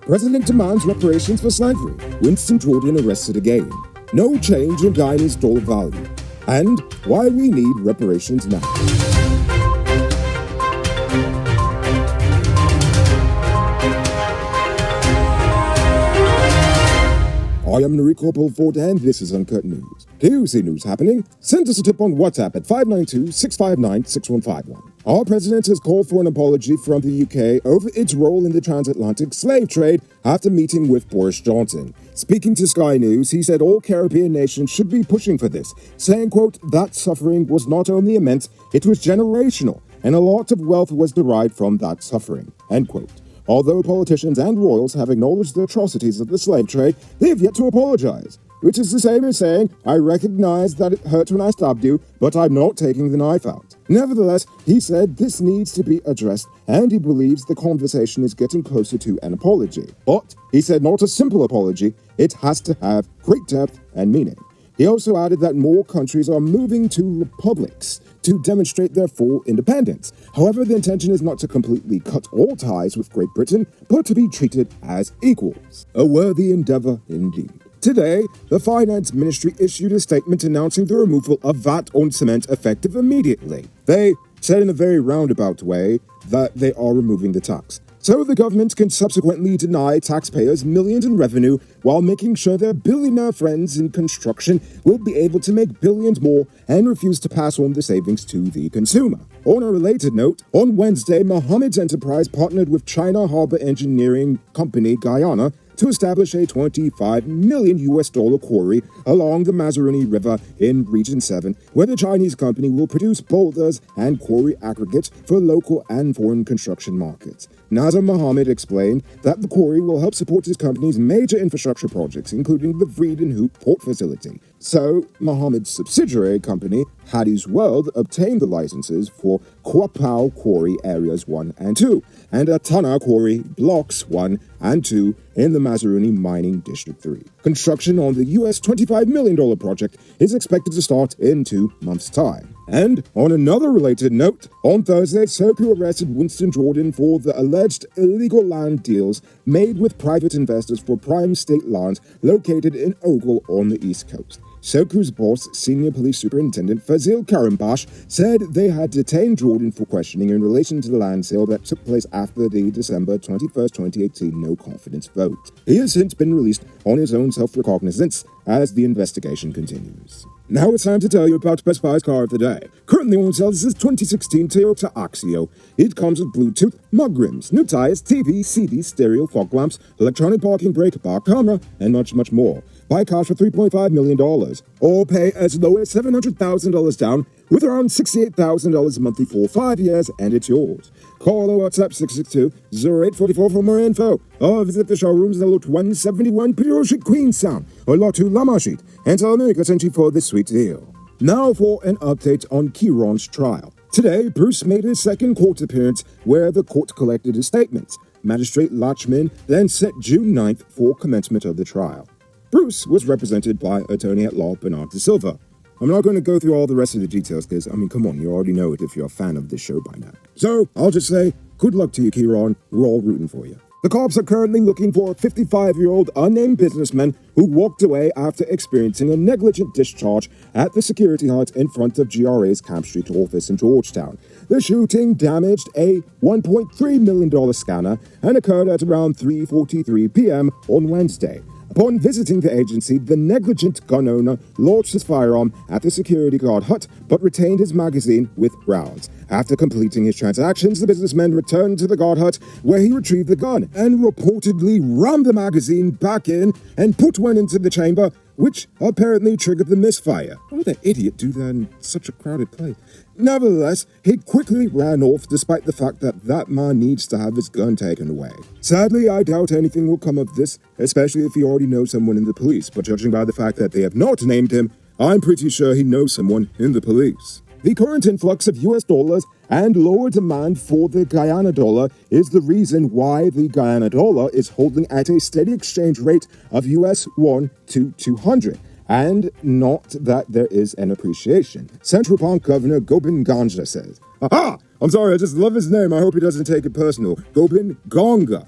President demands reparations for slavery. Winston Jordan arrested again. No change in Guyanese dollar value. And why we need reparations now. I am Enrico Belfort and this is Uncut News. Do you see news happening? Send us a tip on WhatsApp at 592-659-6151. Our president has called for an apology from the UK over its role in the transatlantic slave trade after meeting with Boris Johnson. Speaking to Sky News, he said all Caribbean nations should be pushing for this, saying, quote, that suffering was not only immense, it was generational, and a lot of wealth was derived from that suffering, end quote. Although politicians and royals have acknowledged the atrocities of the slave trade, they have yet to apologize, which is the same as saying, I recognize that it hurt when I stabbed you, but I'm not taking the knife out. Nevertheless, he said this needs to be addressed, and he believes the conversation is getting closer to an apology. But he said not a simple apology, it has to have great depth and meaning. He also added that more countries are moving to republics to demonstrate their full independence. However, the intention is not to completely cut all ties with Great Britain, but to be treated as equals. A worthy endeavor indeed. Today, the Finance Ministry issued a statement announcing the removal of VAT on cement effective immediately. They said in a very roundabout way that they are removing the tax, so the government can subsequently deny taxpayers millions in revenue while making sure their billionaire friends in construction will be able to make billions more and refuse to pass on the savings to the consumer. On a related note, on Wednesday, Mohammed's enterprise partnered with China Harbor Engineering Company Guyana to establish a $25 million quarry along the Mazaruni River in Region 7, where the Chinese company will produce boulders and quarry aggregates for local and foreign construction markets. Nazar Mohammed explained that the quarry will help support his company's major infrastructure projects, including the Vreeden Hoop port facility. So, Mohammed's subsidiary company, Hattie's World, obtained the licenses for Kwapao Quarry Areas 1 and 2, and Atana Quarry Blocks 1 and 2 in the Mazaruni Mining District 3. Construction on the US $25 million project is expected to start in 2 months' time. And on another related note, on Thursday, SOCU arrested Winston Jordan for the alleged illegal land deals made with private investors for prime state lands located in Ogle on the East Coast. SOCU's boss, Senior Police Superintendent Fazil Karimbash, said they had detained Jordan for questioning in relation to the land sale that took place after the December 21, 2018 no-confidence vote. He has since been released on his own self-recognizance as the investigation continues. Now it's time to tell you about Best Buy's car of the day. Currently on sale is this 2016 Toyota Axio. It comes with Bluetooth, mug rims, new tires, TV, CD, stereo, fog lamps, electronic parking brake, bar camera, and much, much more. Buy cars for $3.5 million, or pay as low as $700,000 down with around $68,000 monthly for 5 years, and it's yours. Call or WhatsApp 662-0844 for more info, or visit the showrooms in Lot 171 Pedro Street, Queenstown, or Lot 2 Lamar Street, and tell America sent you for this sweet deal. Now for an update on Kiron's trial. Today, Bruce made his second court appearance where the court collected his statements. Magistrate Lachman then set June 9th for commencement of the trial. Bruce was represented by attorney-at-law Bernard De Silva. I'm not going to go through all the rest of the details because, come on, you already know it if you're a fan of this show by now. So, I'll just say, good luck to you, Kiron. We're all rooting for you. The cops are currently looking for a 55-year-old unnamed businessman who walked away after experiencing a negligent discharge at the security hut in front of GRA's Camp Street office in Georgetown. The shooting damaged a $1.3 million scanner and occurred at around 3:43 p.m. on Wednesday. Upon visiting the agency, the negligent gun owner launched his firearm at the security guard hut but retained his magazine with rounds. After completing his transactions, the businessman returned to the guard hut where he retrieved the gun and reportedly rammed the magazine back in and put one into the chamber, which apparently triggered the misfire. Why would that idiot do that in such a crowded place? Nevertheless, he quickly ran off despite the fact that man needs to have his gun taken away. Sadly, I doubt anything will come of this, especially if he already knows someone in the police, but judging by the fact that they have not named him, I'm pretty sure he knows someone in the police. The current influx of US dollars and lower demand for the Guyana dollar is the reason why the Guyana dollar is holding at a steady exchange rate of US 1 to 200. And not that there is an appreciation. Central Bank Governor Gobin Ganja says, Aha! I'm sorry, I just love his name. I hope he doesn't take it personal. Gobin Gonga.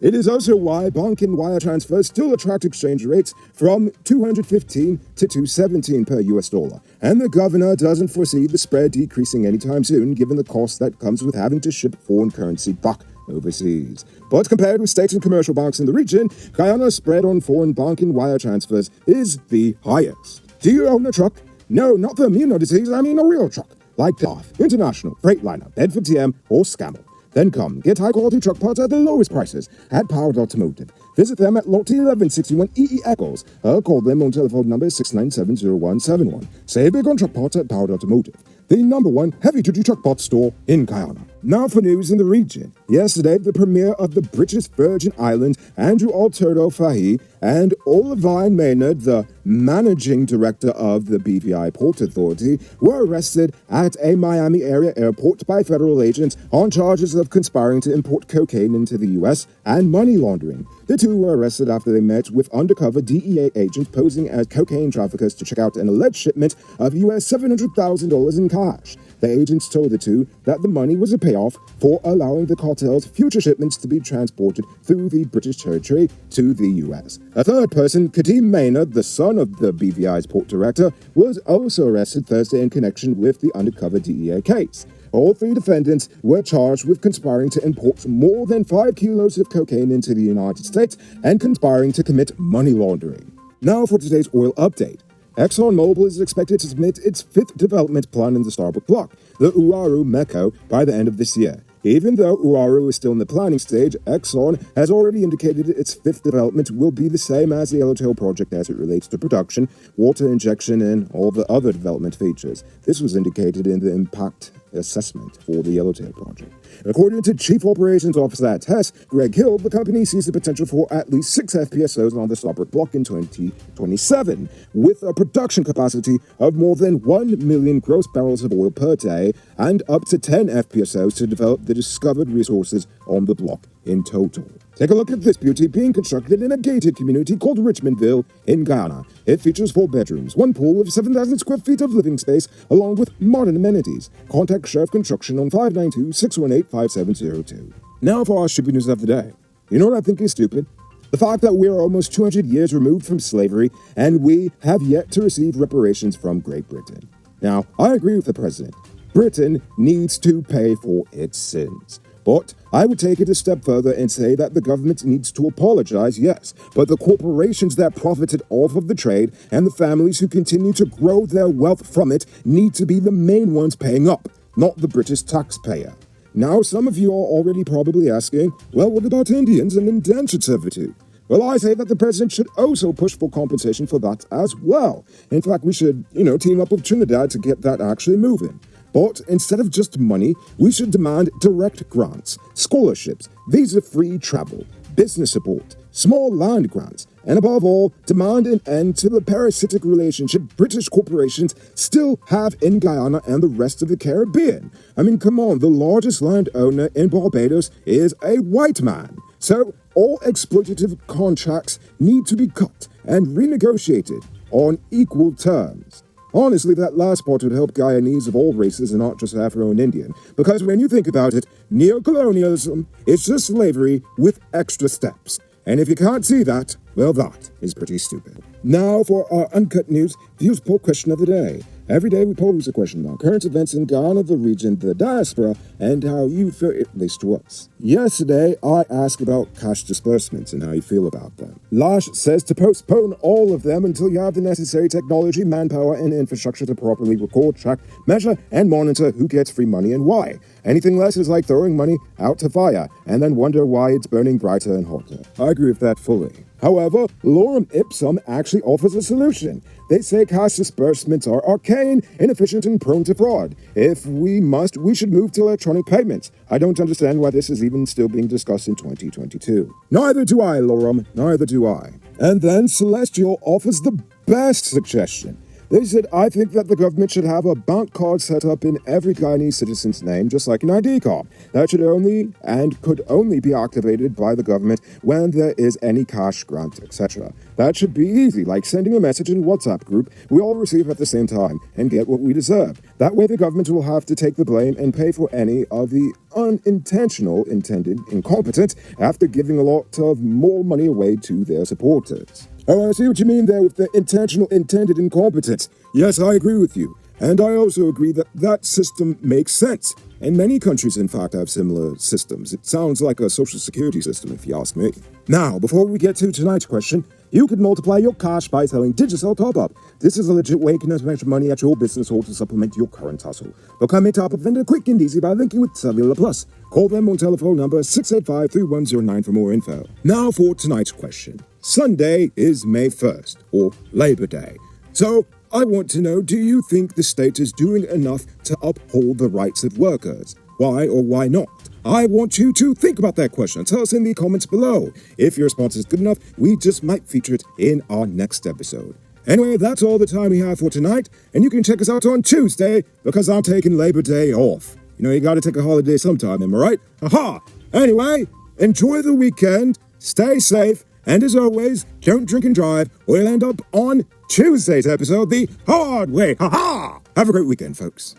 It is also why bank and wire transfers still attract exchange rates from 215 to 217 per US dollar. And the governor doesn't foresee the spread decreasing anytime soon, given the cost that comes with having to ship foreign currency back overseas. But compared with state and commercial banks in the region, Guyana's spread on foreign bank and wire transfers is the highest. Do you own a truck? No, not the immune disease, I mean a real truck. Like Path, International, Freightliner, Bedford TM, or Scammell. Then come, get high-quality truck parts at the lowest prices at Powered Automotive. Visit them at Lot 1161 EE Eccles, or call them on telephone number 6970171. Save big on truck parts at Powered Automotive, the #1 heavy-duty truck parts store in Guyana. Now for news in the region. Yesterday, the Premier of the British Virgin Islands, Andrew Alberto Fahy, and Olivine Maynard, the Managing Director of the BVI Port Authority, were arrested at a Miami area airport by federal agents on charges of conspiring to import cocaine into the U.S. and money laundering. The two were arrested after they met with undercover DEA agents posing as cocaine traffickers to check out an alleged shipment of U.S. $700,000 in cash. The agents told the two that the money was a payoff for allowing the cartel's future shipments to be transported through the British territory to the U.S. A third person, Kadeem Maynard, the son of the BVI's port director, was also arrested Thursday in connection with the undercover DEA case. All three defendants were charged with conspiring to import more than 5 kilos of cocaine into the United States and conspiring to commit money laundering. Now for today's oil update. ExxonMobil is expected to submit its 5th development plan in the Starbuck block, the Uaru Meko, by the end of this year. Even though Uaru is still in the planning stage, Exxon has already indicated its 5th development will be the same as the Yellowtail project as it relates to production, water injection, and all the other development features. This was indicated in the impact assessment for the Yellowtail project. According to Chief Operations Officer at Hess, Greg Hill, the company sees the potential for at least 6 FPSOs on the Starbuck block in 2027, with a production capacity of more than 1 million gross barrels of oil per day and up to 10 FPSOs to develop the discovered resources on the block in total. Take a look at this beauty being constructed in a gated community called Richmondville in Guyana. It features 4 bedrooms, 1 pool with 7,000 square feet of living space, along with modern amenities. Contact Sheriff Construction on 592-618-5702. Now for our stupid news of the day. You know what I think is stupid? The fact that we are almost 200 years removed from slavery and we have yet to receive reparations from Great Britain. Now, I agree with the president. Britain needs to pay for its sins. But I would take it a step further and say that the government needs to apologize, yes, but the corporations that profited off of the trade and the families who continue to grow their wealth from it need to be the main ones paying up, not the British taxpayer. Now, some of you are already probably asking, well, what about Indians and indentured servitude? Well, I say that the president should also push for compensation for that as well. In fact, we should, team up with Trinidad to get that actually moving. But instead of just money, we should demand direct grants, scholarships, visa-free travel, business support, small land grants, and above all, demand an end to the parasitic relationship British corporations still have in Guyana and the rest of the Caribbean. I mean, come on, the largest landowner in Barbados is a white man. So all exploitative contracts need to be cut and renegotiated on equal terms. Honestly, that last part would help Guyanese of all races and not just Afro and Indian. Because when you think about it, neocolonialism is just slavery with extra steps. And if you can't see that, well, that is pretty stupid. Now for our Uncut News Views Poll Question of the Day. Every day we pose a question about current events in Guyana, the region, the diaspora, and how you feel it relates to us. Yesterday, I asked about cash disbursements and how you feel about them. Lash says to postpone all of them until you have the necessary technology, manpower, and infrastructure to properly record, track, measure, and monitor who gets free money and why. Anything less is like throwing money out to fire and then wonder why it's burning brighter and hotter. I agree with that fully. However, Lorem Ipsum actually offers a solution. They say cash disbursements are arcane, inefficient, and prone to fraud. If we must, we should move to electronic payments. I don't understand why this is even still being discussed in 2022. Neither do I, Lorem, neither do I. And then Celestial offers the best suggestion. They said, I think that the government should have a bank card set up in every Guyanese citizen's name, just like an ID card. That should only and could only be activated by the government when there is any cash grant, etc. That should be easy, like sending a message in a WhatsApp group we all receive at the same time and get what we deserve. That way the government will have to take the blame and pay for any of the unintentional intended incompetence after giving a lot of more money away to their supporters. Oh, I see what you mean there with the intentional intended incompetence. Yes, I agree with you. And I also agree that that system makes sense. And many countries, in fact, have similar systems. It sounds like a social security system, if you ask me. Now, before we get to tonight's question, you can multiply your cash by selling Digicel Top-Up. This is a legit way you can earn extra money at your business or to supplement your current hustle. Become a top-up vendor quick and easy by linking with Cellular Plus. Call them on telephone number 685-3109 for more info. Now for tonight's question. Sunday is May 1st, or Labor Day. So, I want to know, do you think the state is doing enough to uphold the rights of workers? Why or why not? I want you to think about that question. Tell us in the comments below. If your response is good enough, we just might feature it in our next episode. Anyway, that's all the time we have for tonight, and you can check us out on Tuesday, because I'm taking Labor Day off. You know, you gotta take a holiday sometime, am I right? Haha! Anyway, enjoy the weekend, stay safe, and as always, don't drink and drive, or you'll end up on Tuesday's episode the hard way. Ha-ha! Have a great weekend, folks.